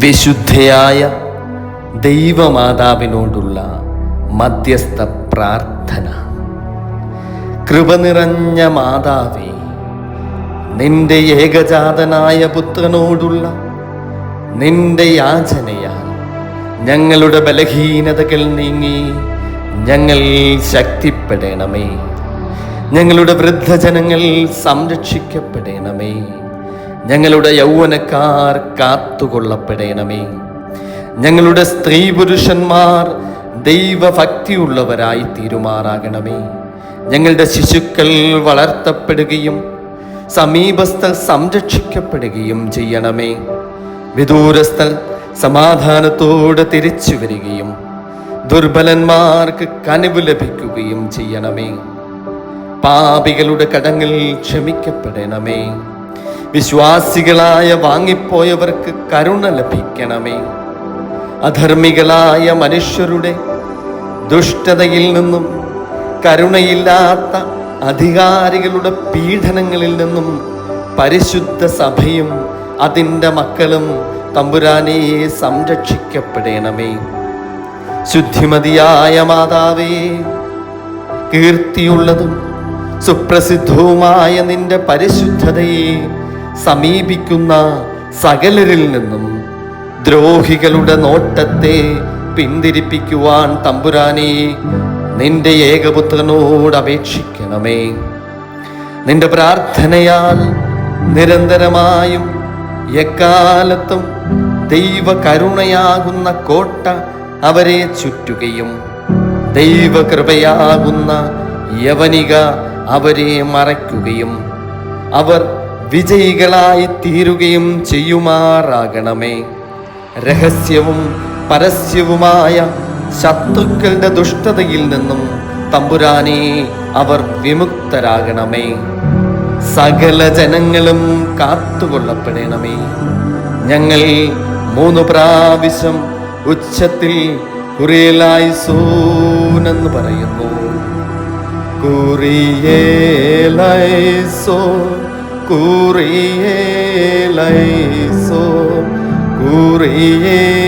വിശുദ്ധയായ ദൈവമാതാവിനോടുള്ള മധ്യസ്ഥ പ്രാർത്ഥന. കൃപ നിറഞ്ഞ മാതാവേ, നിന്റെ ഏകജാതനായ പുത്രനോടുള്ള നിന്റെ യാചനയാൽ ഞങ്ങളുടെ ബലഹീനതകൾ നീങ്ങി ഞങ്ങൾ ശക്തിപ്പെടണമേ. ഞങ്ങളുടെ വൃദ്ധജനങ്ങൾ സംരക്ഷിക്കപ്പെടണമേ. ഞങ്ങളുടെ യൗവനക്കാർ കാത്തുകൊള്ളപ്പെടണമേ. ഞങ്ങളുടെ സ്ത്രീ പുരുഷന്മാർ ദൈവഭക്തിയുള്ളവരായി തീരുമാറാകണമേ. ഞങ്ങളുടെ ശിശുക്കൾ വളർത്തപ്പെടുകയും സമീപസ്ഥർ സംരക്ഷിക്കപ്പെടുകയും ചെയ്യണമേ. വിദൂരസ്ഥർ സമാധാനത്തോടെ തിരിച്ചു വരികയും ദുർബലന്മാർക്ക് കനിവ് ലഭിക്കുകയും ചെയ്യണമേ. പാപികളുടെ കടങ്ങൾ ക്ഷമിക്കപ്പെടണമേ. വിശ്വാസികളായ വാങ്ങിപ്പോയവർക്ക് കരുണ ലഭിക്കണമേ. അധർമ്മികളായ മനുഷ്യരുടെ ദുഷ്ടതയിൽ നിന്നും കരുണയില്ലാത്ത അധികാരികളുടെ പീഡനങ്ങളിൽ നിന്നും പരിശുദ്ധ സഭയും അതിൻ്റെ മക്കളും തമ്പുരാനെ സംരക്ഷിക്കപ്പെടണമേ. ശുദ്ധിമതിയായ മാതാവേ, കീർത്തിയുള്ളതും സുപ്രസിദ്ധവുമായ നിന്റെ പരിശുദ്ധതയെ സമീപിക്കുന്ന സകലരിൽ നിന്നും ദ്രോഹികളുടെ നോട്ടത്തെ പിന്തിരിപ്പിക്കുവാൻ തമ്പുരാനെ നിന്റെ ഏകപുത്രനോട് അപേക്ഷിക്കണമേ. നിന്റെ പ്രാർത്ഥനയാൽ നിരന്തരമായും എക്കാലത്തും ദൈവകരുണയാകുന്ന കോട്ട അവരെ ചുറ്റുകയും ദൈവകൃപയാകുന്ന യവനിക അവരെ മറയ്ക്കുകയും അവർ വിജയികളായി തീരുകയും ചെയ്യുമാറാകണമേ. രഹസ്യവും പരസ്യവുമായ ശത്രുക്കളുടെ ദുഷ്ടതയിൽ നിന്നും തമ്പുരാനെ അവർ വിമുക്തരാകണമേ. സകല ജനങ്ങളും കാത്തുകൊള്ളപ്പെടണമേ. ഞങ്ങൾ 3 പ്രാവശ്യം ഉച്ചത്തിൽ കുറിയേലായിസോൻ എന്ന് പറയുന്നു. കുറിയേലായിസോൻ, കുറിയേലായിസോൻ, കുറിയേലായിസോൻ.